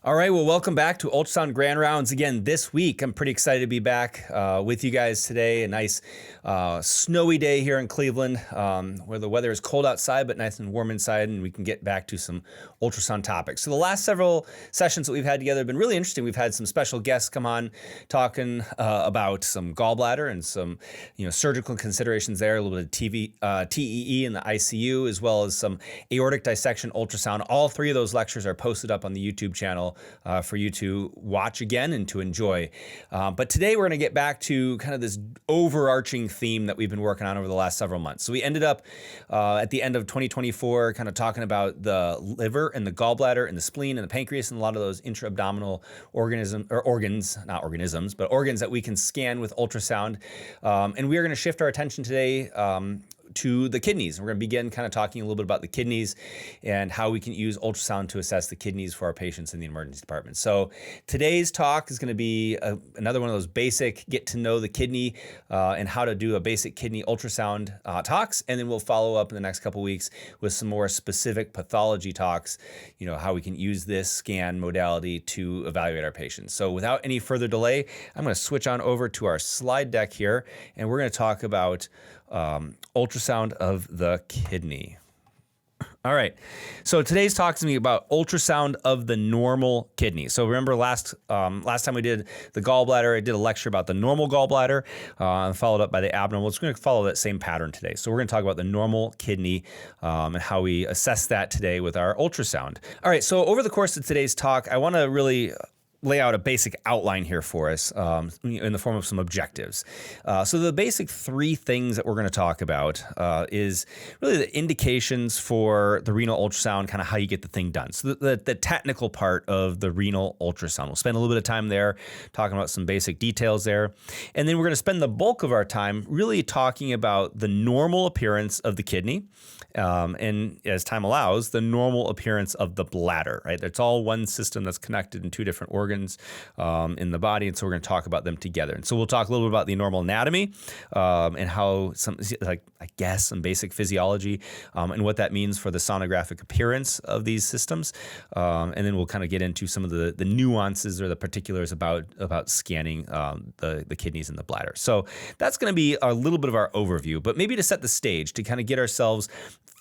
All right, well, welcome back to Ultrasound Grand Rounds again this week. I'm pretty excited to be back with you guys today. A nice snowy day here in Cleveland where the weather is cold outside but nice and warm inside, and we can get back to some ultrasound topics. So the last several sessions that we've had together have been really interesting. We've had some special guests come on talking about some gallbladder and some surgical considerations there, a little bit of TEE in the ICU, as well as some aortic dissection ultrasound. All three of those lectures are posted up on the YouTube channel for you to watch again and to enjoy. But today we're going to get back to kind of this overarching theme that we've been working on over the last several months. So we ended up at the end of 2024 kind of talking about the liver and the gallbladder and the spleen and the pancreas and a lot of those intra-abdominal organs that we can scan with ultrasound. And we are going to shift our attention today to the kidneys. We're going to begin kind of talking a little bit about the kidneys and how we can use ultrasound to assess the kidneys for our patients in the emergency department. So today's talk is going to be another one of those basic get to know the kidney and how to do a basic kidney ultrasound talks. And then we'll follow up in the next couple weeks with some more specific pathology talks, how we can use this scan modality to evaluate our patients. So without any further delay, I'm going to switch on over to our slide deck here, and we're going to talk about ultrasound of the kidney. All right, so today's talk is going to be about ultrasound of the normal kidney. So remember last time we did the gallbladder, I did a lecture about the normal gallbladder, followed up by the abnormal. It's going to follow that same pattern today. So we're going to talk about the normal kidney and how we assess that today with our ultrasound. All right, so over the course of today's talk, I want to really lay out a basic outline here for us in the form of some objectives. So the basic three things that we're going to talk about is really the indications for the renal ultrasound, kind of how you get the thing done. So the technical part of the renal ultrasound. We'll spend a little bit of time there talking about some basic details there. And then we're going to spend the bulk of our time really talking about the normal appearance of the kidney. And as time allows, the normal appearance of the bladder, right? It's all one system that's connected in two different organs in the body, and so we're going to talk about them together. And so we'll talk a little bit about the normal anatomy and how some basic physiology and what that means for the sonographic appearance of these systems. And then we'll kind of get into some of the nuances or the particulars about scanning the kidneys and the bladder. So that's going to be a little bit of our overview, but maybe to set the stage, to kind of get ourselves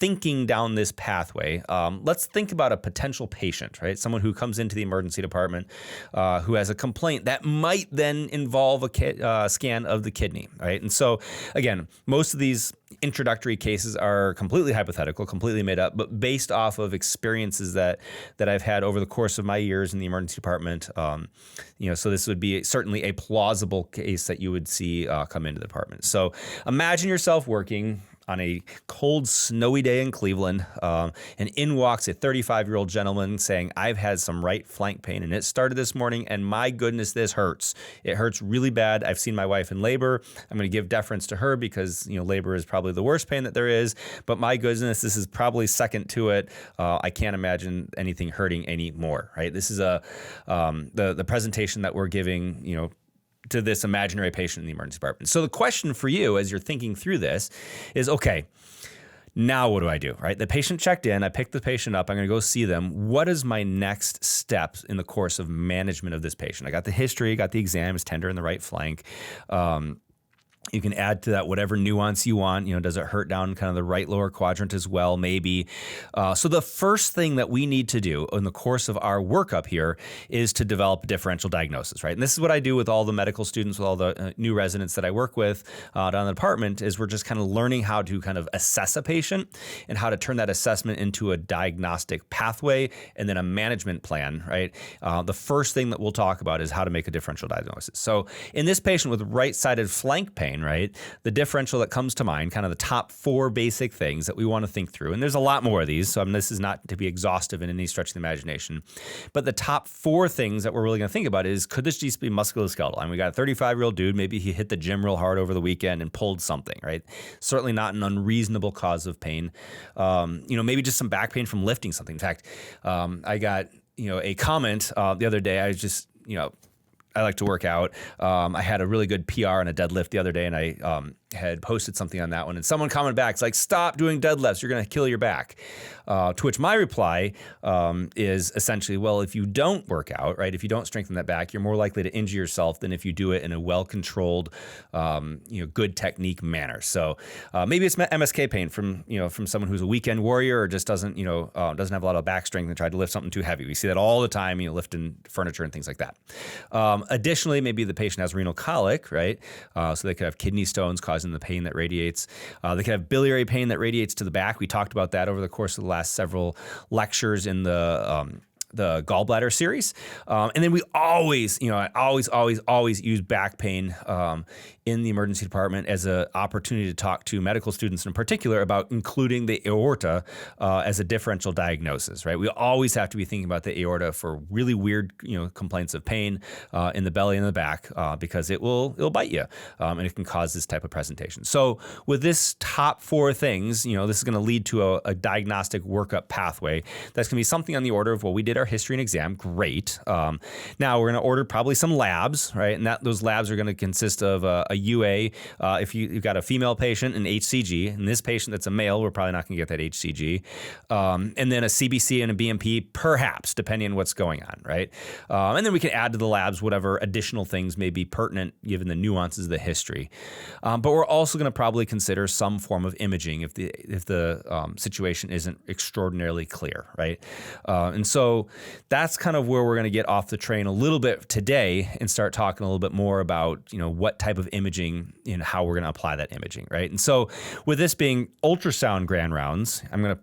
thinking down this pathway, let's think about a potential patient, right? Someone who comes into the emergency department who has a complaint that might then involve a scan of the kidney, right? And so, again, most of these introductory cases are completely hypothetical, completely made up, but based off of experiences that I've had over the course of my years in the emergency department. So this would be certainly a plausible case that you would see come into the department. So imagine yourself working on a cold, snowy day in Cleveland, and in walks a 35-year-old gentleman saying, I've had some right flank pain, and it started this morning, and my goodness, this hurts. It hurts really bad. I've seen my wife in labor. I'm going to give deference to her because, labor is probably the worst pain that there is, but my goodness, this is probably second to it. I can't imagine anything hurting anymore, right? This is the presentation that we're giving, to this imaginary patient in the emergency department. So the question for you as you're thinking through this is, okay, now what do I do, right? The patient checked in, I picked the patient up, I'm going to go see them. What is my next steps in the course of management of this patient? I got the history, got the exam, it's tender in the right flank. You can add to that whatever nuance you want. Does it hurt down kind of the right lower quadrant as well? Maybe. So the first thing that we need to do in the course of our workup here is to develop a differential diagnosis, right? And this is what I do with all the medical students, with all the new residents that I work with down in the department, is we're just kind of learning how to kind of assess a patient and how to turn that assessment into a diagnostic pathway and then a management plan, right? The first thing that we'll talk about is how to make a differential diagnosis. So in this patient with right-sided flank pain, right? The differential that comes to mind, kind of the top four basic things that we want to think through. And there's a lot more of these, so this is not to be exhaustive in any stretch of the imagination. But the top four things that we're really going to think about is, could this just be musculoskeletal? And we got a 35-year-old dude, maybe he hit the gym real hard over the weekend and pulled something, right? Certainly not an unreasonable cause of pain. Maybe just some back pain from lifting something. In fact, I got, a comment the other day. I was just, I like to work out. I had a really good PR on a deadlift the other day, and I had posted something on that one, and someone commented back, it's like, stop doing deadlifts, you're going to kill your back. To which my reply is essentially, well, if you don't work out, right, if you don't strengthen that back, you're more likely to injure yourself than if you do it in a well-controlled, good technique manner. So maybe it's MSK pain from someone who's a weekend warrior or just doesn't have a lot of back strength and tried to lift something too heavy. We see that all the time, lifting furniture and things like that. Additionally, maybe the patient has renal colic, right? So they could have kidney stones causing the pain that radiates. They could have biliary pain that radiates to the back. We talked about that over the course of the last several lectures in the gallbladder series. And then we always use back pain in the emergency department as an opportunity to talk to medical students in particular about including the aorta as a differential diagnosis, right? We always have to be thinking about the aorta for really weird, complaints of pain in the belly and the back because it'll bite you and it can cause this type of presentation. So with this top 4 things, this is going to lead to a diagnostic workup pathway. That's going to be something on the order of, well, we did our history and exam, great. Now we're going to order probably some labs, right? And those labs are going to consist of a UA. If you've got a female patient, an HCG, and this patient that's a male, we're probably not going to get that HCG. And then a CBC and a BMP, perhaps, depending on what's going on, right? And then we can add to the labs whatever additional things may be pertinent given the nuances of the history. But we're also going to probably consider some form of imaging if the situation isn't extraordinarily clear, right? And so that's kind of where we're going to get off the train a little bit today and start talking a little bit more about, what type of imaging and how we're going to apply that imaging, right? And so with this being ultrasound grand rounds, I'm going to,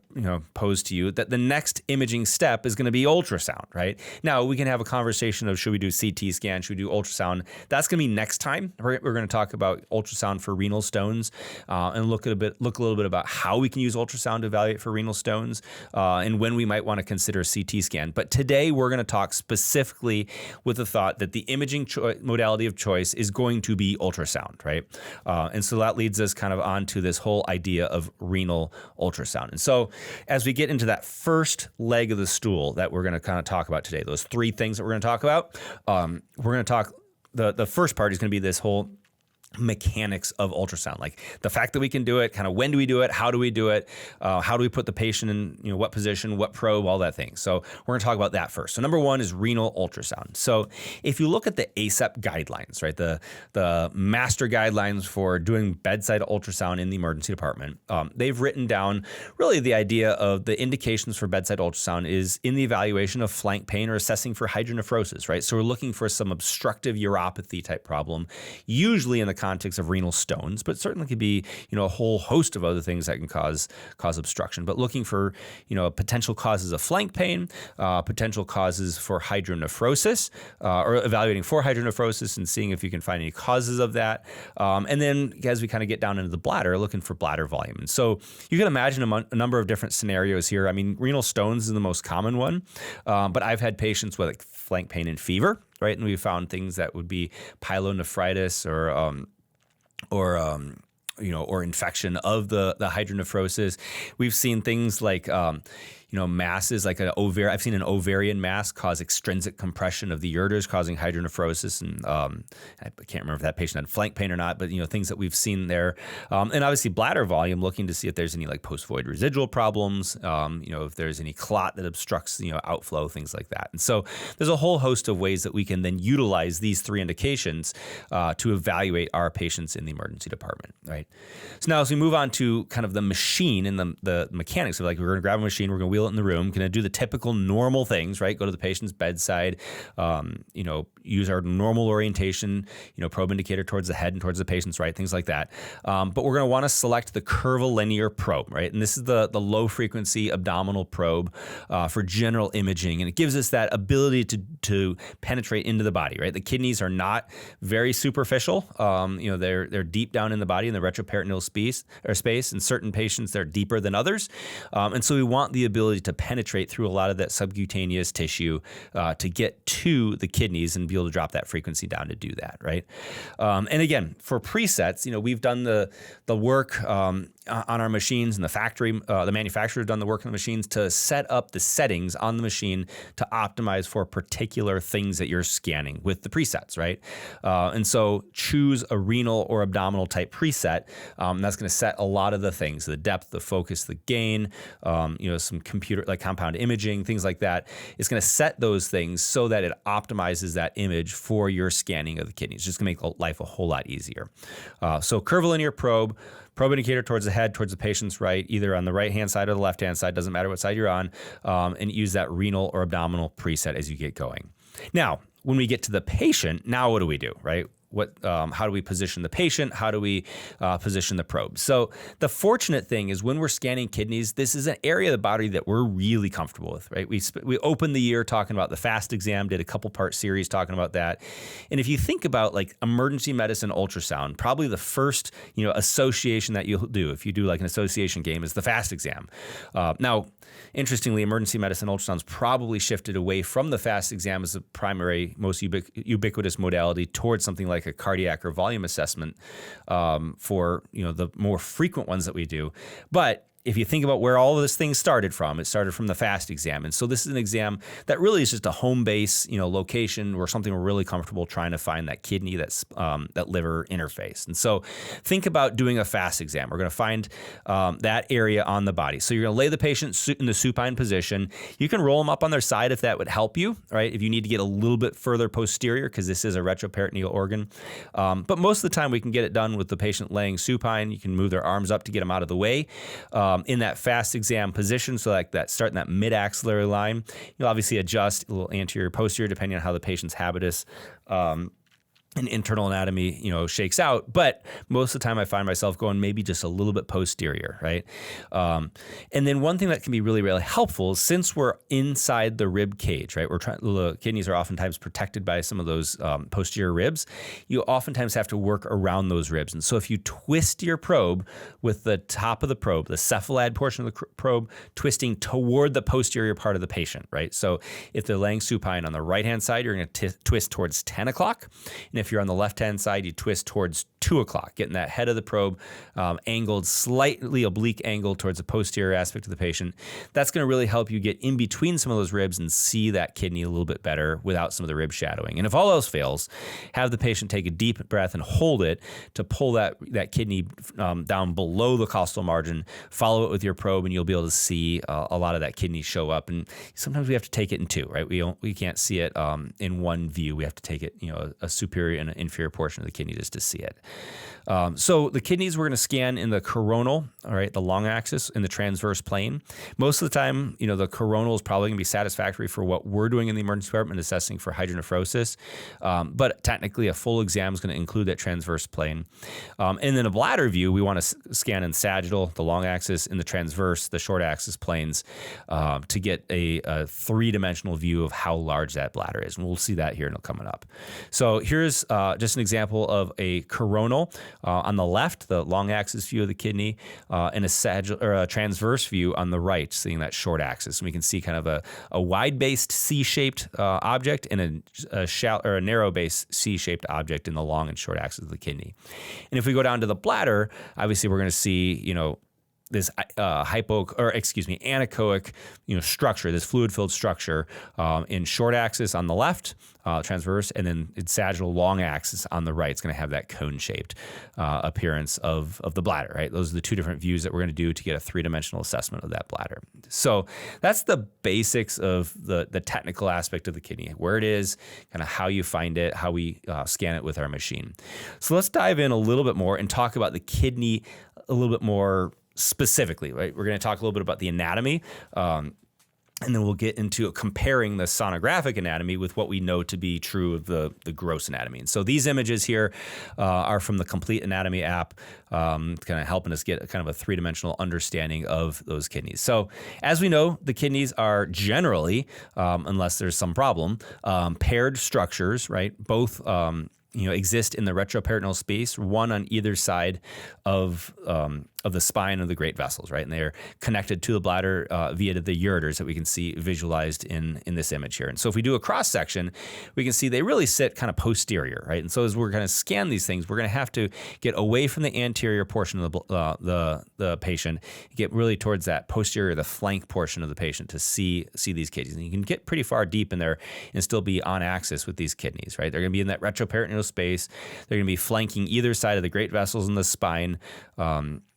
pose to you that the next imaging step is going to be ultrasound, right? Now we can have a conversation of should we do CT scan, should we do ultrasound? That's going to be next time. We're going to talk about ultrasound for renal stones and look a little bit about how we can use ultrasound to evaluate for renal stones and when we might want to consider a CT scan. But today we're going to talk specifically with the thought that the imaging modality of choice is going to be ultrasound, right? And so that leads us kind of onto this whole idea of renal ultrasound. And so as we get into that first leg of the stool that we're going to kind of talk about today, those 3 things that we're going to talk about, we're going to talk, the first part is going to be this whole mechanics of ultrasound, like the fact that we can do it, kind of when do we do it, how do we do it, how do we put the patient in what position, what probe, all that thing. So we're going to talk about that first. So number 1 is renal ultrasound. So if you look at the ACEP guidelines, right, the master guidelines for doing bedside ultrasound in the emergency department, they've written down really the idea of the indications for bedside ultrasound is in the evaluation of flank pain or assessing for hydronephrosis, right? So we're looking for some obstructive uropathy type problem, usually in the context of renal stones, but certainly could be, a whole host of other things that can cause obstruction. But looking for, potential causes of flank pain, potential causes for hydronephrosis, or evaluating for hydronephrosis and seeing if you can find any causes of that. And then as we kind of get down into the bladder, looking for bladder volume. And so you can imagine a number of different scenarios here. I mean, renal stones is the most common one, but I've had patients with flank pain and fever, right? And we found things that would be pyelonephritis or infection of the hydronephrosis. We've seen things like masses like I've seen an ovarian mass cause extrinsic compression of the ureters, causing hydronephrosis. And I can't remember if that patient had flank pain or not, but things that we've seen there. And obviously bladder volume, looking to see if there's any like post-void residual problems, if there's any clot that obstructs outflow, things like that. And so there's a whole host of ways that we can then utilize these 3 indications to evaluate our patients in the emergency department, right? So now as we move on to kind of the machine and the mechanics of we're going to grab a machine, we're going to wheel it in the room, going to do the typical normal things, right? Go to the patient's bedside, use our normal orientation, probe indicator towards the head and towards the patient's right, things like that. But we're going to want to select the curvilinear probe, right? And this is the low frequency abdominal probe for general imaging. And it gives us that ability to penetrate into the body, right? The kidneys are not very superficial. They're deep down in the body in the retroperitoneal space. In certain patients, they're deeper than others. And so we want the ability ability to penetrate through a lot of that subcutaneous tissue to get to the kidneys and be able to drop that frequency down to do that, right? And again, for presets, we've done the work on our machines, and the factory, the manufacturer has done the work on the machines to set up the settings on the machine to optimize for particular things that you're scanning with the presets, right? And so choose a renal or abdominal type preset. That's going to set a lot of the things: the depth, the focus, the gain, some computer like compound imaging, things like that. It's going to set those things so that it optimizes that image for your scanning of the kidneys. It's just going to make life a whole lot easier. So curvilinear probe indicator towards the head, towards the patient's right, either on the right-hand side or the left-hand side, doesn't matter what side you're on, and use that renal or abdominal preset as you get going. Now, when we get to the patient, now what do we do, right? How do we position the patient? How do we position the probe? So the fortunate thing is when we're scanning kidneys, this is an area of the body that we're really comfortable with, right? We opened the year talking about the FAST exam, did a couple-part series talking about that. And if you think about like emergency medicine ultrasound, probably the first association that you'll do if you do like an association game is the FAST exam. Now, interestingly, emergency medicine ultrasound's probably shifted away from the FAST exam as the primary, most ubiquitous modality towards something like a cardiac or volume assessment for the more frequent ones that we do. But if you think about where all of this thing started from, it started from the FAST exam. And so this is an exam that really is just a home base, location where something we're really comfortable trying to find that kidney, that liver interface. And so think about doing a FAST exam. We're going to find that area on the body. So you're going to lay the patient in the supine position. You can roll them up on their side if that would help you, right? If you need to get a little bit further posterior, because this is a retroperitoneal organ. But most of the time we can get it done with the patient laying supine. You can move their arms up to get them out of the way. In that FAST exam position, so like that, starting that mid-axillary line, you'll obviously adjust a little anterior, posterior, depending on how the patient's habitus and internal anatomy, shakes out. But most of the time I find myself going maybe just a little bit posterior, right? And then one thing that can be really, really helpful, since we're inside the rib cage, right? The kidneys are oftentimes protected by some of those posterior ribs. You oftentimes have to work around those ribs. And so if you twist your probe with the top of the probe, the cephalad portion of the probe, twisting toward the posterior part of the patient, right? So if they're laying supine on the right-hand side, you're going to twist towards 10 o'clock. And if you're on the left-hand side, you twist towards 2 o'clock, getting that head of the probe angled, slightly oblique angle towards the posterior aspect of the patient. That's going to really help you get in between some of those ribs and see that kidney a little bit better without some of the rib shadowing. And if all else fails, have the patient take a deep breath and hold it to pull that kidney down below the costal margin. Follow it with your probe, and you'll be able to see a lot of that kidney show up. And sometimes we have to take it in two, right? We can't see it in one view. We have to take it, a superior and an inferior portion of the kidney just to see it. So the kidneys we're going to scan in the coronal, all right, the long axis in the transverse plane. Most of the time, the coronal is probably going to be satisfactory for what we're doing in the emergency department, assessing for hydronephrosis. But technically, a full exam is going to include that transverse plane. And then a bladder view, we want to scan in sagittal, the long axis, in the transverse, the short axis planes, to get a three-dimensional view of how large that bladder is. And we'll see that here coming up. So here's just an example of a coronal. On the left, the long axis view of the kidney, and a transverse view on the right, seeing that short axis. And we can see kind of a wide-based C-shaped object and a narrow-based C-shaped object in the long and short axis of the kidney. And if we go down to the bladder, obviously we're going to see, this anechoic, structure, this fluid-filled structure in short axis on the left, transverse, and then in sagittal long axis on the right. It's going to have that cone-shaped appearance of the bladder, right? Those are the two different views that we're going to do to get a three-dimensional assessment of that bladder. So that's the basics of the technical aspect of the kidney, where it is, kind of how you find it, how we scan it with our machine. So let's dive in a little bit more and talk about the kidney a little bit more specifically, right? We're going to talk a little bit about the anatomy, and then we'll get into comparing the sonographic anatomy with what we know to be true of the gross anatomy. And so these images here are from the Complete Anatomy app, kind of helping us get kind of a three-dimensional understanding of those kidneys. So as we know, the kidneys are generally, unless there's some problem, paired structures, right? Both exist in the retroperitoneal space, one on either side of of the spine of the great vessels, right? And they're connected to the bladder via the ureters that we can see visualized in this image here. And so if we do a cross section, we can see they really sit kind of posterior, right? And so as we're going to scan these things, we're going to have to get away from the anterior portion of the patient, get really towards that posterior, the flank portion of the patient to see these kidneys. And you can get pretty far deep in there and still be on axis with these kidneys, right? They're going to be in that retroperitoneal space. They're going to be flanking either side of the great vessels in the spine,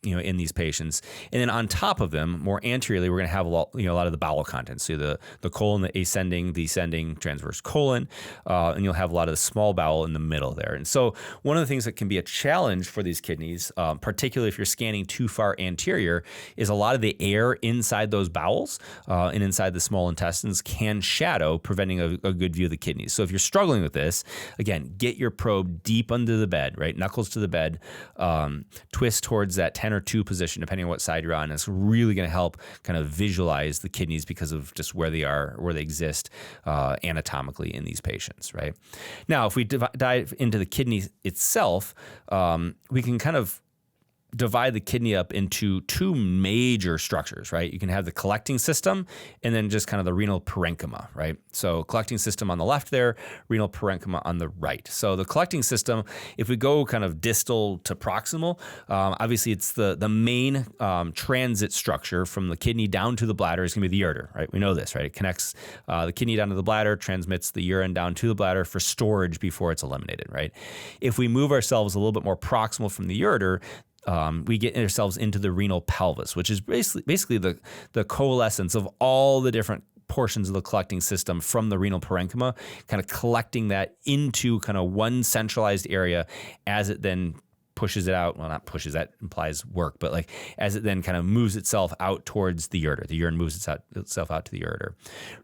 in these patients. And then on top of them, more anteriorly, we're going to have a lot of the bowel contents. So the colon, the ascending, descending, transverse colon, and you'll have a lot of the small bowel in the middle there. And so one of the things that can be a challenge for these kidneys, particularly if you're scanning too far anterior, is a lot of the air inside those bowels and inside the small intestines can shadow, preventing a good view of the kidneys. So if you're struggling with this, again, get your probe deep under the bed, right? Knuckles to the bed, twist towards that 10 or 2 position, depending on what side you're on. It's really going to help kind of visualize the kidneys because of just where they are, where they exist anatomically in these patients, right? Now, if we dive into the kidney itself, we can kind of divide the kidney up into 2 major structures, right? You can have the collecting system and then just kind of the renal parenchyma, right? So collecting system on the left there, renal parenchyma on the right. So the collecting system, if we go kind of distal to proximal, obviously it's the main transit structure from the kidney down to the bladder is going to be the ureter, right? We know this, right? It connects the kidney down to the bladder, transmits the urine down to the bladder for storage before it's eliminated, right? If we move ourselves a little bit more proximal from the ureter, we get ourselves into the renal pelvis, which is basically the coalescence of all the different portions of the collecting system from the renal parenchyma, kind of collecting that into kind of one centralized area as it then pushes it out. Well, not pushes, that implies work, but like as it then kind of moves itself out towards the ureter. The urine moves itself out to the ureter,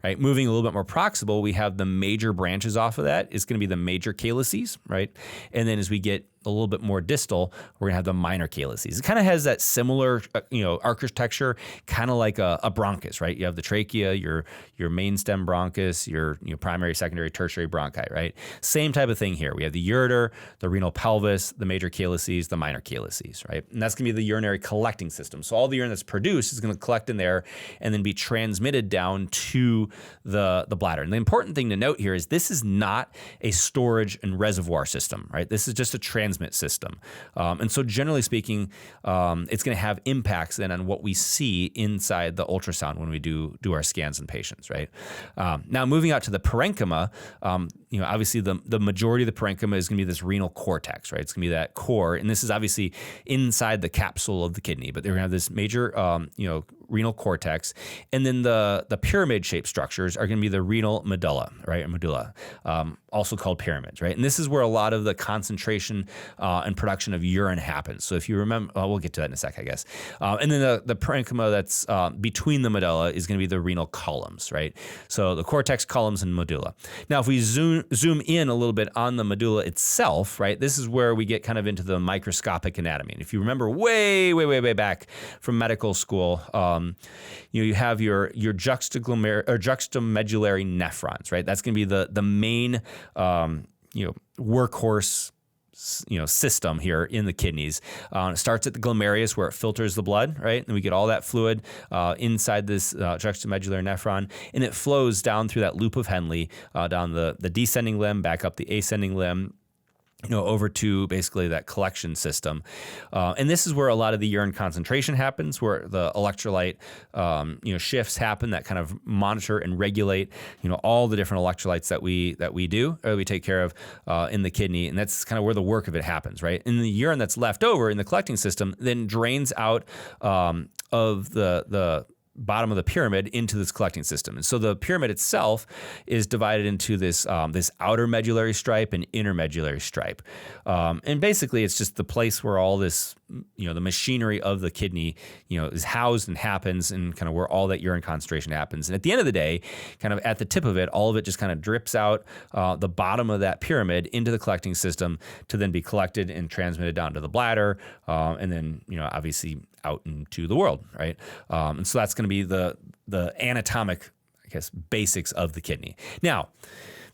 right? Moving a little bit more proximal, we have the major branches off of that. It's going to be the major calyces, right? And then as we get a little bit more distal, we're gonna have the minor calyces. It kind of has that similar, architecture, kind of like a bronchus, right? You have the trachea, your main stem bronchus, your primary, secondary, tertiary bronchi, right? Same type of thing here. We have the ureter, the renal pelvis, the major calyces, the minor calyces, right? And that's gonna be the urinary collecting system. So all the urine that's produced is gonna collect in there and then be transmitted down to the bladder. And the important thing to note here is this is not a storage and reservoir system, right? This is just a transmit system. And so generally speaking, it's going to have impacts then on what we see inside the ultrasound when we do our scans in patients, right? Now moving out to the parenchyma, obviously the majority of the parenchyma is going to be this renal cortex, right? It's going to be that core, and this is obviously inside the capsule of the kidney, but they're going to have this major, renal cortex, and then the pyramid-shaped structures are going to be the renal medulla, right? Medulla, also called pyramids, right? And this is where a lot of the concentration and production of urine happens. So if you remember, we'll get to that in a sec, I guess. And then the parenchyma that's between the medulla is going to be the renal columns, right? So the cortex, columns, and medulla. Now, if we zoom in a little bit on the medulla itself, right? This is where we get kind of into the microscopic anatomy. And if you remember way back from medical school, you have your juxtamedullary nephrons, right? That's going to be the main workhorse system here in the kidneys. It starts at the glomerulus where it filters the blood, right? And we get all that fluid inside this juxtamedullary nephron, and it flows down through that loop of Henle, down the descending limb, back up the ascending limb, over to basically that collection system. And this is where a lot of the urine concentration happens, where the electrolyte, shifts happen that kind of monitor and regulate, all the different electrolytes that we take care of in the kidney. And that's kind of where the work of it happens, right? And the urine that's left over in the collecting system then drains out of the bottom of the pyramid into this collecting system. And so the pyramid itself is divided into this outer medullary stripe and inner medullary stripe. And basically it's just the place where all this, the machinery of the kidney, is housed and happens, and kind of where all that urine concentration happens. And at the end of the day, kind of at the tip of it, all of it just kind of drips out the bottom of that pyramid into the collecting system to then be collected and transmitted down to the bladder. And then, obviously out into the world, right? And so that's going to be the anatomic, basics of the kidney. Now,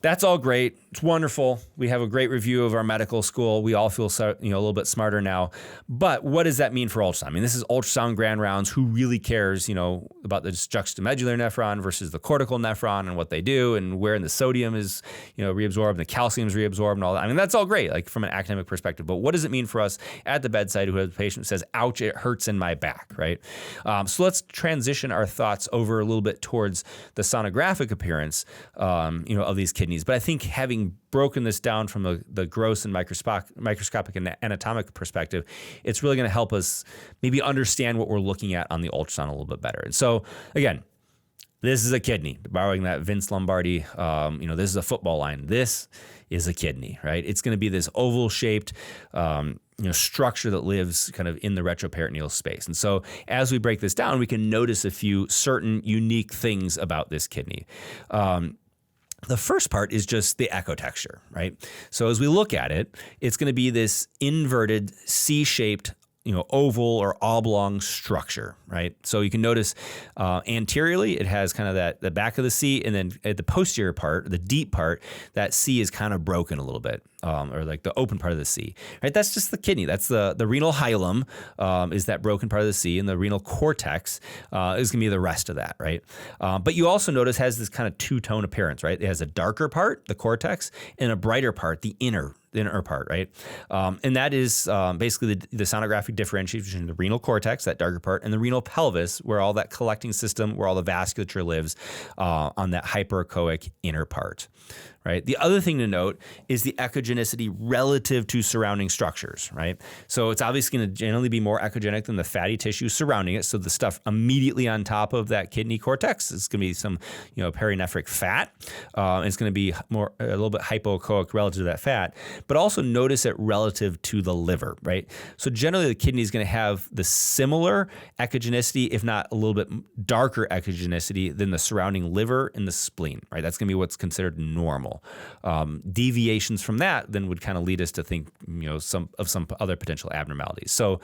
That's all great. It's wonderful. We have a great review of our medical school. We all feel a little bit smarter now. But what does that mean for ultrasound? I mean, this is Ultrasound Grand Rounds. Who really cares, about the juxtamedular nephron versus the cortical nephron and what they do and where the sodium is, reabsorbed and the calcium is reabsorbed and all that. I mean, that's all great, like from an academic perspective. But what does it mean for us at the bedside who has a patient who says, ouch, it hurts in my back, right? So let's transition our thoughts over a little bit towards the sonographic appearance, of these kidneys. But I think having broken this down from the gross and microscopic and anatomic perspective, it's really going to help us maybe understand what we're looking at on the ultrasound a little bit better. And so, again, this is a kidney. Borrowing that Vince Lombardi, this is a football line. This is a kidney, right? It's going to be this oval-shaped structure that lives kind of in the retroperitoneal space. And so as we break this down, we can notice a few certain unique things about this kidney. The first part is just the echo texture, right? So as we look at it, it's going to be this inverted C-shaped oval or oblong structure, right? So you can notice anteriorly, it has kind of the back of the C, and then at the posterior part, the deep part, that C is kind of broken a little bit, or like the open part of the C, right? That's just the kidney. That's the renal hilum is that broken part of the C, and the renal cortex is going to be the rest of that, right? But you also notice has this kind of two-tone appearance, right? It has a darker part, the cortex, and a brighter part, the inner part, right? And that is basically the sonographic differentiation between the renal cortex, that darker part, and the renal pelvis, where all that collecting system, where all the vasculature lives on that hyperechoic inner part. Right. The other thing to note is the echogenicity relative to surrounding structures, right? So it's obviously going to generally be more echogenic than the fatty tissue surrounding it. So the stuff immediately on top of that kidney cortex is going to be some, perinephric fat. It's going to be a little bit hypoechoic relative to that fat, but also notice it relative to the liver, right? So generally the kidney is going to have the similar echogenicity, if not a little bit darker echogenicity than the surrounding liver and the spleen, right? That's going to be what's considered normal. Deviations from that then would kind of lead us to think, some other potential abnormalities. So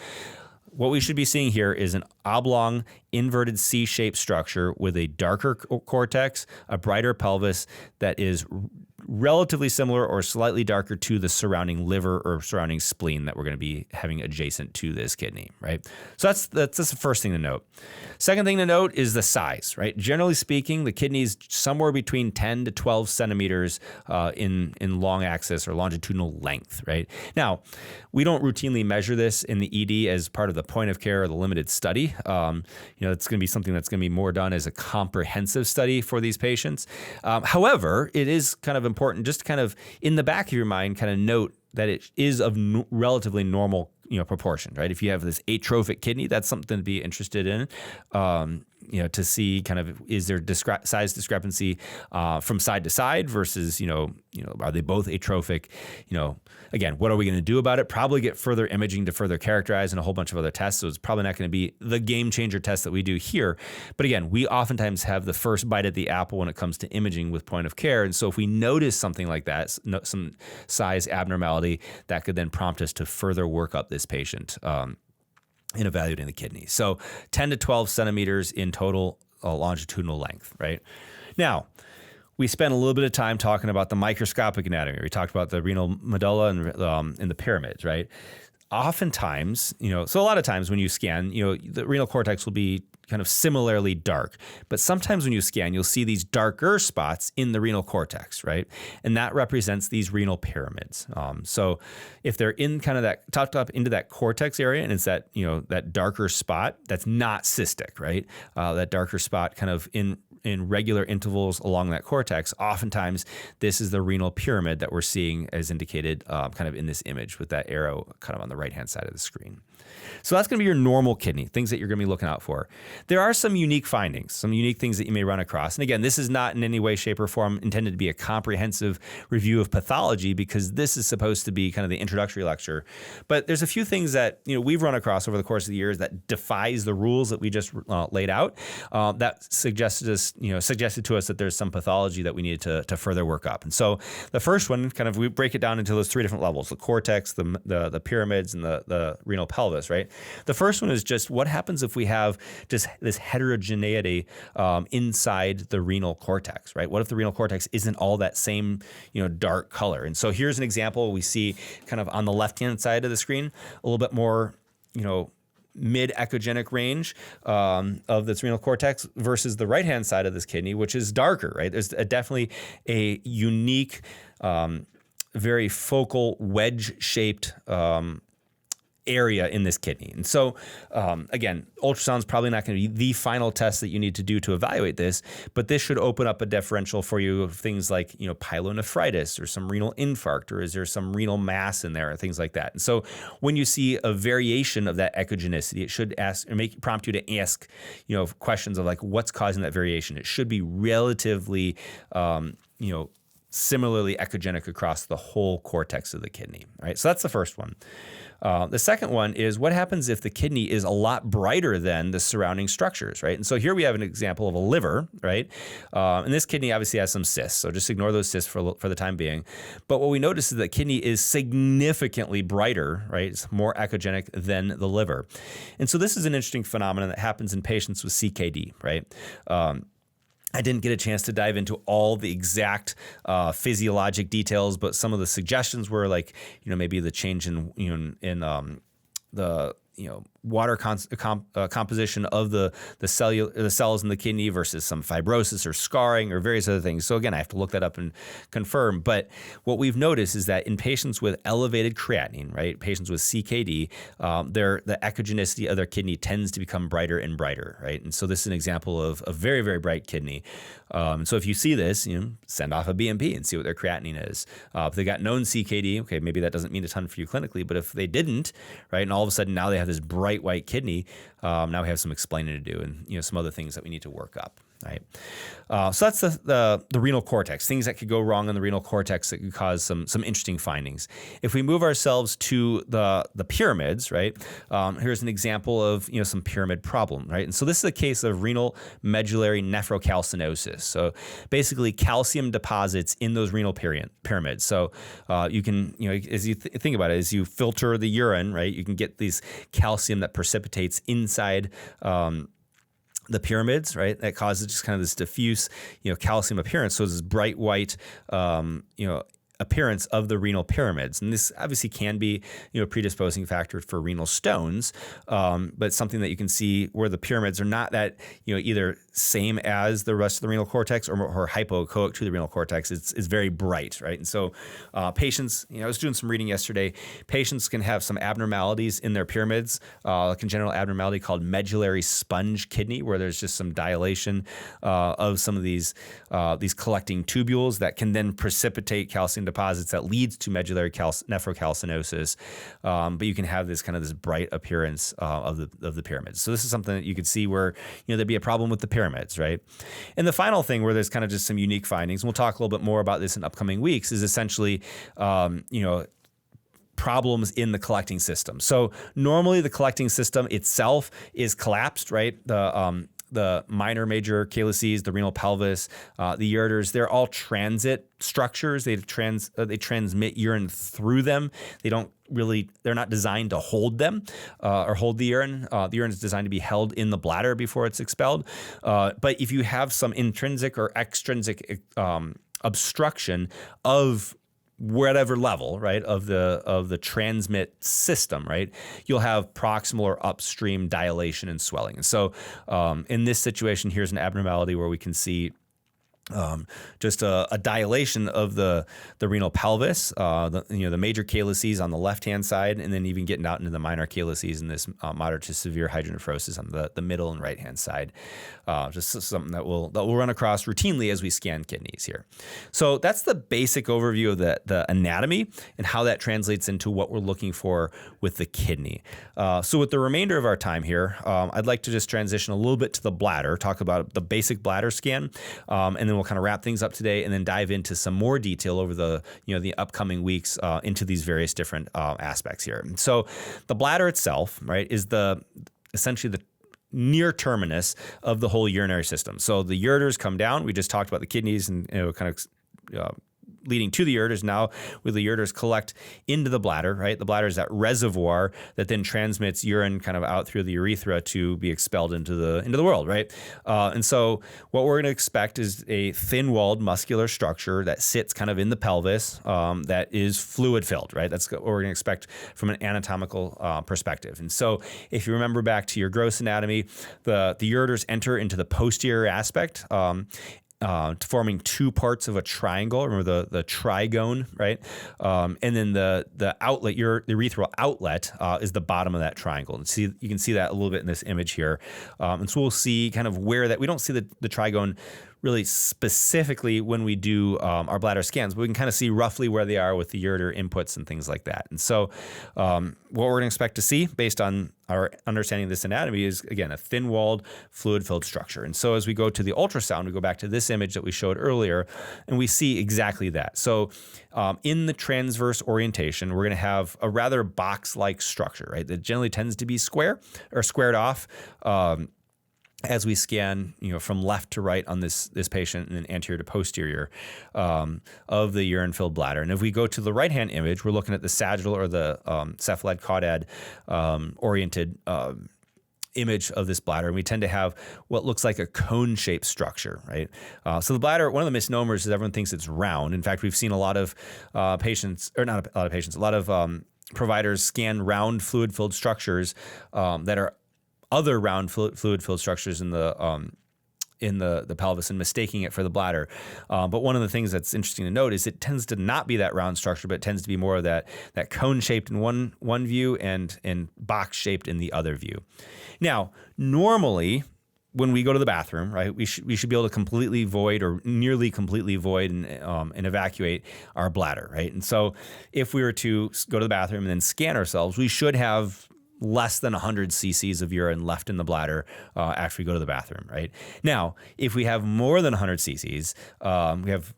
what we should be seeing here is an oblong, inverted C-shaped structure with a darker cortex, a brighter pelvis that is relatively similar or slightly darker to the surrounding liver or surrounding spleen that we're going to be having adjacent to this kidney, right? So that's the first thing to note. Second thing to note is the size, right? Generally speaking, the kidney is somewhere between 10 to 12 centimeters in long axis or longitudinal length, right? Now, we don't routinely measure this in the ED as part of the point of care or the limited study. It's going to be something that's going to be more done as a comprehensive study for these patients. However, it is kind of important just to kind of in the back of your mind kind of note that it is of relatively normal proportion, right? If you have this atrophic kidney, that's something to be interested in. To see kind of is there size discrepancy from side to side versus are they both atrophic? Again, what are we going to do about it? Probably get further imaging to further characterize and a whole bunch of other tests. So it's probably not going to be the game changer test that we do here. But again, we oftentimes have the first bite at the apple when it comes to imaging with point of care. And so if we notice something like that, some size abnormality, that could then prompt us to further work up this patient in evaluating the kidney. So 10 to 12 centimeters in total longitudinal length, right? Now, we spent a little bit of time talking about the microscopic anatomy. We talked about the renal medulla and the pyramids, right? Oftentimes, so a lot of times when you scan, the renal cortex will be kind of similarly dark. But sometimes when you scan, you'll see these darker spots in the renal cortex, right? And that represents these renal pyramids. So if they're in kind of that tucked up into that cortex area and it's that, that darker spot, that's not cystic, right? That darker spot kind of in regular intervals along that cortex, oftentimes this is the renal pyramid that we're seeing as indicated kind of in this image with that arrow kind of on the right-hand side of the screen. So that's going to be your normal kidney, things that you're going to be looking out for. There are some unique findings, some unique things that you may run across. And again, this is not in any way, shape, or form intended to be a comprehensive review of pathology because this is supposed to be kind of the introductory lecture. But there's a few things that we've run across over the course of the years that defies the rules that we just laid out that suggested us suggested to us that there's some pathology that we needed to further work up. And so the first one, we break it down into those 3 different levels: the cortex, the pyramids, and the renal pelvis. Right. The first one is just what happens if we have just this heterogeneity inside the renal cortex. Right. What if the renal cortex isn't all that same dark color? And so here's an example we see kind of on the left-hand side of the screen, a little bit more mid-echogenic range of this renal cortex versus the right-hand side of this kidney, which is darker, right? There's definitely a unique, very focal wedge-shaped area in this kidney. And so, again, ultrasound is probably not going to be the final test that you need to do to evaluate this, but this should open up a differential for you of things like, pyelonephritis or some renal infarct, or is there some renal mass in there, or things like that. And so when you see a variation of that echogenicity, it should prompt you to ask, questions of like, what's causing that variation? It should be relatively, similarly echogenic across the whole cortex of the kidney. Right? So that's the first one. The second one is what happens if the kidney is a lot brighter than the surrounding structures, right? And so here we have an example of a liver, right? And this kidney obviously has some cysts, so just ignore those cysts for the time being. But what we notice is that kidney is significantly brighter, right? It's more echogenic than the liver. And so this is an interesting phenomenon that happens in patients with CKD, right? I didn't get a chance to dive into all the exact physiologic details, but some of the suggestions were like, maybe the change in the water composition of the cells in the kidney versus some fibrosis or scarring or various other things. So again, I have to look that up and confirm. But what we've noticed is that in patients with elevated creatinine, right, patients with CKD, the echogenicity of their kidney tends to become brighter and brighter, right? And so this is an example of a very, very bright kidney. So if you see this, send off a BMP and see what their creatinine is. If they got known CKD, okay, maybe that doesn't mean a ton for you clinically, but if they didn't, right, and all of a sudden now they have this bright white kidney, now we have some explaining to do and some other things that we need to work up. Right. So that's the renal cortex, things that could go wrong in the renal cortex that could cause some interesting findings. If we move ourselves to the pyramids, right, here's an example of some pyramid problem, right? And so this is a case of renal medullary nephrocalcinosis. So basically calcium deposits in those renal pyramids. So you can, as you think about it, as you filter the urine, right, you can get these calcium that precipitates inside the pyramids, right? That causes just kind of this diffuse, calcium appearance. So this bright white, appearance of the renal pyramids. And this obviously can be, a predisposing factor for renal stones, but something that you can see where the pyramids are not that, either same as the rest of the renal cortex or hypoechoic to the renal cortex. It's very bright, right? And so patients, I was doing some reading yesterday, patients can have some abnormalities in their pyramids, a congenital abnormality called medullary sponge kidney, where there's just some dilation of some of these collecting tubules that can then precipitate calcium deposits that leads to medullary nephrocalcinosis. But you can have this bright appearance of the pyramids. So this is something that you could see where there'd be a problem with the pyramids, right? And the final thing where there's kind of just some unique findings, and we'll talk a little bit more about this in upcoming weeks, is essentially problems in the collecting system. So normally the collecting system itself is collapsed, right? The minor major calyces, the renal pelvis, the ureters, they're all transit structures. They transmit urine through them. They're not designed to hold them or hold the urine. The urine is designed to be held in the bladder before it's expelled. But if you have some intrinsic or extrinsic obstruction of whatever level, right, of the transmit system, right, you'll have proximal or upstream dilation and swelling. And so in this situation, here's an abnormality where we can see just a dilation of the renal pelvis, the major calyces on the left-hand side, and then even getting out into the minor calyces in this moderate to severe hydronephrosis on the middle and right-hand side. Just something that we'll run across routinely as we scan kidneys here. So that's the basic overview of the anatomy and how that translates into what we're looking for with the kidney. So with the remainder of our time here, I'd like to just transition a little bit to the bladder, talk about the basic bladder scan, and then we'll kind of wrap things up today and then dive into some more detail over the upcoming weeks into these various different aspects here. So the bladder itself, right, is essentially near terminus of the whole urinary system. So the ureters come down. We just talked about the kidneys and kind of leading to the ureters. Now with the ureters collect into the bladder, right? The bladder is that reservoir that then transmits urine kind of out through the urethra to be expelled into the world, right? And so what we're going to expect is a thin-walled muscular structure that sits kind of in the pelvis that is fluid-filled, right? That's what we're going to expect from an anatomical perspective. And so if you remember back to your gross anatomy, the ureters enter into the posterior aspect, forming two parts of a triangle. Remember the trigone, right? And then the outlet, the urethral outlet, is the bottom of that triangle. And you can see that a little bit in this image here. And so we'll see kind of where that, we don't see the trigone really specifically when we do our bladder scans, but we can kind of see roughly where they are with the ureter inputs and things like that. And so what we're going to expect to see based on our understanding of this anatomy is, again, a thin-walled, fluid-filled structure. And so as we go to the ultrasound, we go back to this image that we showed earlier, and we see exactly that. So in the transverse orientation, we're going to have a rather box-like structure, right, that generally tends to be square or squared off. As we scan, from left to right on this patient and then anterior to posterior of the urine-filled bladder. And if we go to the right-hand image, we're looking at the sagittal or the cephalad caudad oriented image of this bladder, and we tend to have what looks like a cone-shaped structure, right? So the bladder, one of the misnomers is everyone thinks it's round. In fact, we've seen a lot of patients, or not a lot of patients, a lot of providers scan round fluid-filled structures that are other round fluid-filled structures in the pelvis and mistaking it for the bladder. But one of the things that's interesting to note is it tends to not be that round structure, but it tends to be more of that cone-shaped in one view and box-shaped in the other view. Now, normally, when we go to the bathroom, right, we should be able to completely void or nearly completely void and evacuate our bladder, right? And so if we were to go to the bathroom and then scan ourselves, we should have less than 100 cc's of urine left in the bladder after we go to the bathroom, right? Now, if we have more than 100 cc's, we have,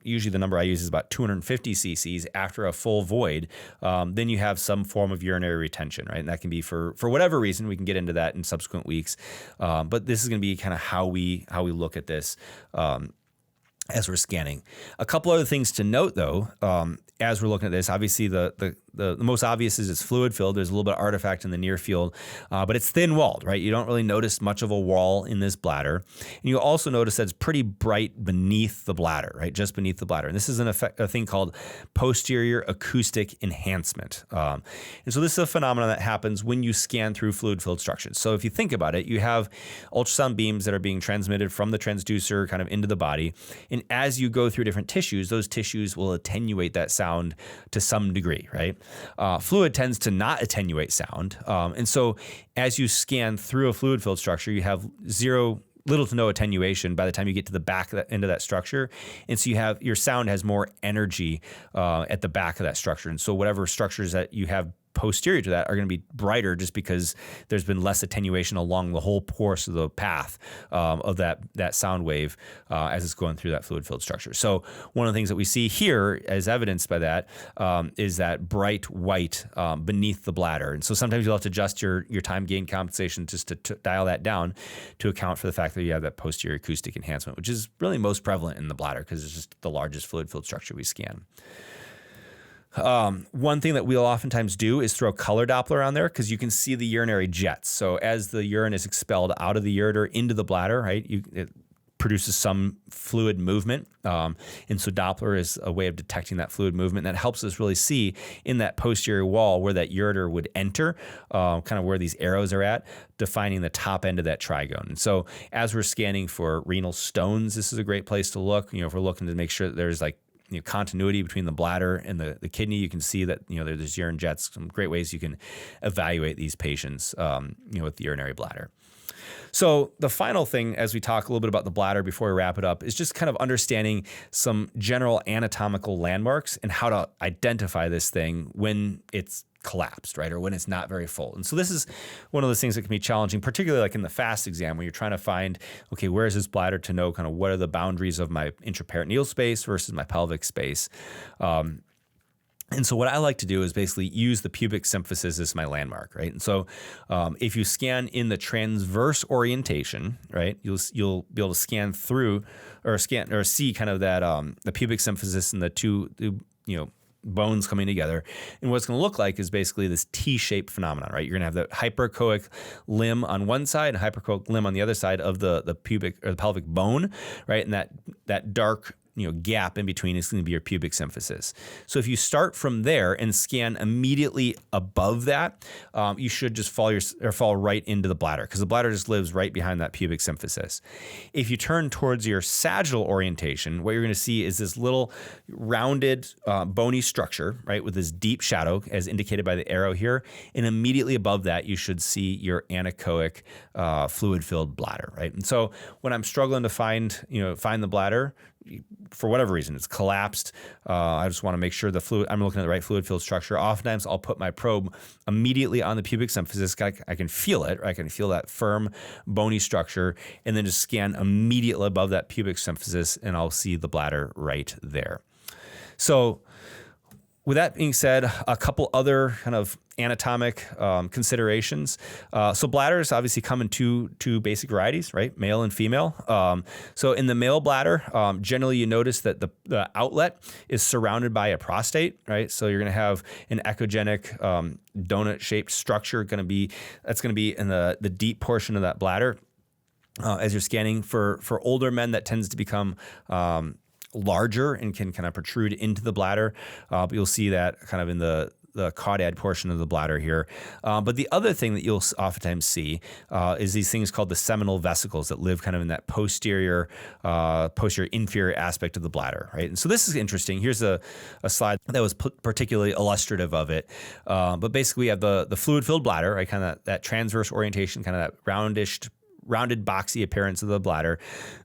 usually the number I use is about 250 cc's after a full void, then you have some form of urinary retention, right? And that can be for whatever reason. We can get into that in subsequent weeks. But this is going to be kind of how we look at this as we're scanning. A couple other things to note, though, as we're looking at this. Obviously, the most obvious is it's fluid filled. There's a little bit of artifact in the near field, but it's thin walled, right? You don't really notice much of a wall in this bladder. And you also notice that it's pretty bright beneath the bladder, right? Just beneath the bladder. And this is a thing called posterior acoustic enhancement. And so this is a phenomenon that happens when you scan through fluid filled structures. So if you think about it, you have ultrasound beams that are being transmitted from the transducer kind of into the body. And as you go through different tissues, those tissues will attenuate that sound to some degree, right? Fluid tends to not attenuate sound. And so as you scan through a fluid-filled structure, you have little to no attenuation by the time you get to the back end of that structure. And so your sound has more energy at the back of that structure. And so whatever structures that you have posterior to that are going to be brighter just because there's been less attenuation along the whole course of the path of that sound wave as it's going through that fluid-filled structure. So one of the things that we see here as evidenced by that is that bright white beneath the bladder. And so sometimes you'll have to adjust your time gain compensation just to dial that down to account for the fact that you have that posterior acoustic enhancement, which is really most prevalent in the bladder because it's just the largest fluid-filled structure we scan. One thing that we'll oftentimes do is throw a color Doppler on there because you can see the urinary jets. So as the urine is expelled out of the ureter into the bladder, right, it produces some fluid movement. And so Doppler is a way of detecting that fluid movement that helps us really see in that posterior wall where that ureter would enter, kind of where these arrows are at, defining the top end of that trigone. And so as we're scanning for renal stones, this is a great place to look. If we're looking to make sure that there's continuity between the bladder and the kidney, you can see that there's urine jets. Some great ways you can evaluate these patients with the urinary bladder. So the final thing, as we talk a little bit about the bladder before we wrap it up, is just kind of understanding some general anatomical landmarks and how to identify this thing when it's collapsed, right, or when it's not very full. And so this is one of those things that can be challenging, particularly like in the FAST exam when you're trying to find, okay, where is this bladder to know kind of what are the boundaries of my intraperitoneal space versus my pelvic space. And so what I like to do is basically use the pubic symphysis as my landmark, right? And so if you scan in the transverse orientation, right, you'll be able to scan through or see kind of that the pubic symphysis and the two bones coming together. And what it's going to look like is basically this T-shaped phenomenon, right? You're going to have the hyperechoic limb on one side and hyperechoic limb on the other side of the pubic or the pelvic bone, right? And that dark gap in between is going to be your pubic symphysis. So if you start from there and scan immediately above that, you should just fall right into the bladder, because the bladder just lives right behind that pubic symphysis. If you turn towards your sagittal orientation, what you're going to see is this little rounded bony structure, right, with this deep shadow as indicated by the arrow here. And immediately above that, you should see your anechoic fluid-filled bladder, right? And so when I'm struggling to find the bladder, for whatever reason, it's collapsed. I just want to make sure I'm looking at the right fluid-filled structure. Oftentimes, I'll put my probe immediately on the pubic symphysis. I can feel it, right? I can feel that firm, bony structure, and then just scan immediately above that pubic symphysis, and I'll see the bladder right there. So, with that being said, a couple other kind of anatomic considerations. So bladders obviously come in two basic varieties, right? Male and female. So in the male bladder, generally you notice that the outlet is surrounded by a prostate, right? So you're going to have an echogenic donut-shaped structure that's going to be in the deep portion of that bladder. As you're scanning for older men, that tends to become larger and can kind of protrude into the bladder. But you'll see that kind of in the caudad portion of the bladder here. But the other thing that you'll oftentimes see is these things called the seminal vesicles that live kind of in that posterior inferior aspect of the bladder, right? And so this is interesting. Here's a slide that was particularly illustrative of it. But basically we have the fluid-filled bladder, right? Kind of that transverse orientation, kind of that rounded boxy appearance of the bladder.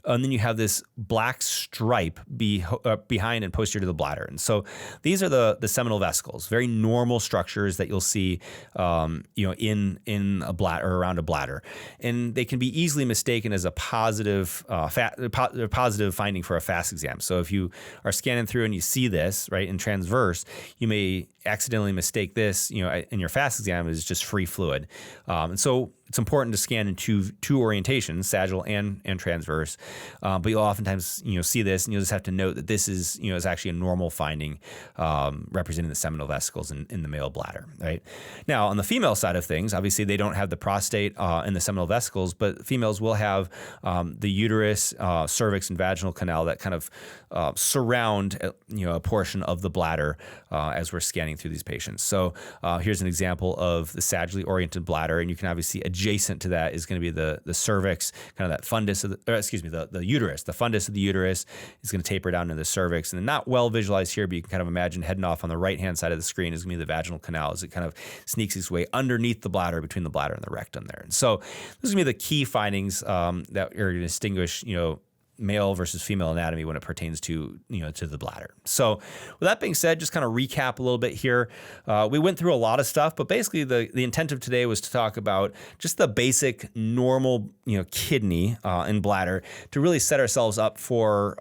And then you have this black stripe behind and posterior to the bladder. And so these are the seminal vesicles, very normal structures that you'll see in a bladder or around a bladder. And they can be easily mistaken as a positive finding for a FAST exam. So if you are scanning through and you see this, right, in transverse, you may accidentally mistake this, in your FAST exam as just free fluid. And so it's important to scan in two orientations, sagittal and transverse. But you'll oftentimes, see this, and you'll just have to note that this is, is actually a normal finding representing the seminal vesicles in the male bladder, right? Now, on the female side of things, obviously they don't have the prostate and the seminal vesicles, but females will have the uterus, cervix, and vaginal canal that kind of surround, a portion of the bladder as we're scanning through these patients. So here's an example of the sagittally oriented bladder, and you can obviously adjacent to that is going to be the cervix, kind of that fundus the uterus. The fundus of the uterus is going to taper down to the cervix, and then not well visualized here, but you can kind of imagine heading off on the right-hand side of the screen is going to be the vaginal canal as it kind of sneaks its way underneath the bladder, between the bladder and the rectum there. And so this is going to be the key findings that are going to distinguish, male versus female anatomy when it pertains to the bladder. So with that being said, just kind of recap a little bit here. We went through a lot of stuff, but basically the intent of today was to talk about just the basic normal kidney and bladder to really set ourselves up for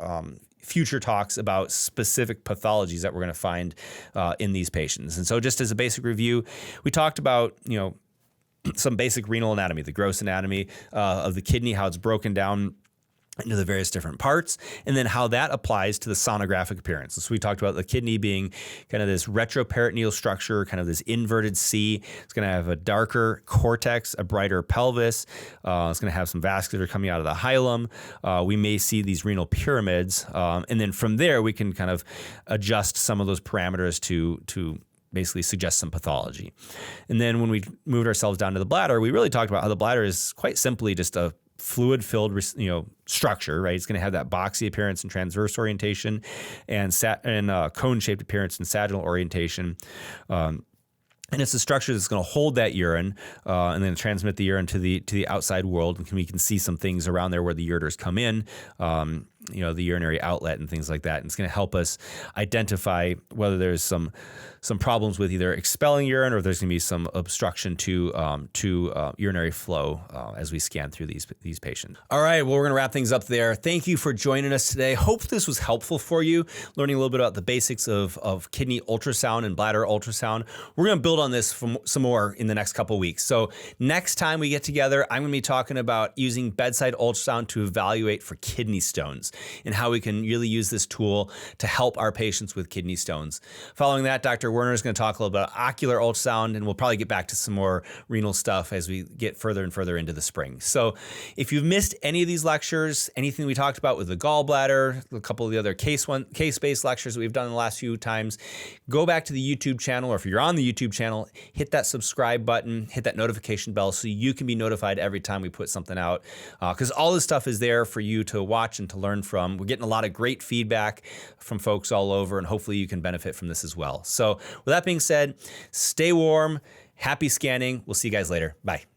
future talks about specific pathologies that we're going to find in these patients. And so just as a basic review, we talked about some basic renal anatomy, the gross anatomy of the kidney, how it's broken down into the various different parts, and then how that applies to the sonographic appearance. So we talked about the kidney being kind of this retroperitoneal structure, kind of this inverted C. It's going to have a darker cortex, a brighter pelvis. It's going to have some vasculature coming out of the hilum. We may see these renal pyramids. And then from there, we can kind of adjust some of those parameters to basically suggest some pathology. And then when we moved ourselves down to the bladder, we really talked about how the bladder is quite simply just a fluid-filled, structure, right? It's going to have that boxy appearance and transverse orientation, and cone-shaped appearance and sagittal orientation. And it's a structure that's going to hold that urine and then transmit the urine to the outside world. And we can see some things around there where the ureters come in. the urinary outlet and things like that. And it's going to help us identify whether there's some problems with either expelling urine, or there's going to be some obstruction to urinary flow as we scan through these patients. All right, well, we're going to wrap things up there. Thank you for joining us today. Hope this was helpful for you, learning a little bit about the basics of kidney ultrasound and bladder ultrasound. We're going to build on this some more in the next couple of weeks. So next time we get together, I'm going to be talking about using bedside ultrasound to evaluate for kidney stones and how we can really use this tool to help our patients with kidney stones. Following that, Dr. Werner is going to talk a little about ocular ultrasound, and we'll probably get back to some more renal stuff as we get further and further into the spring. So if you've missed any of these lectures, anything we talked about with the gallbladder, a couple of the other case-based lectures that we've done the last few times, go back to the YouTube channel, or if you're on the YouTube channel, hit that subscribe button, hit that notification bell so you can be notified every time we put something out, because all this stuff is there for you to watch and to learn from. We're getting a lot of great feedback from folks all over, and hopefully you can benefit from this as well. So with that being said, stay warm, happy scanning. We'll see you guys later. Bye.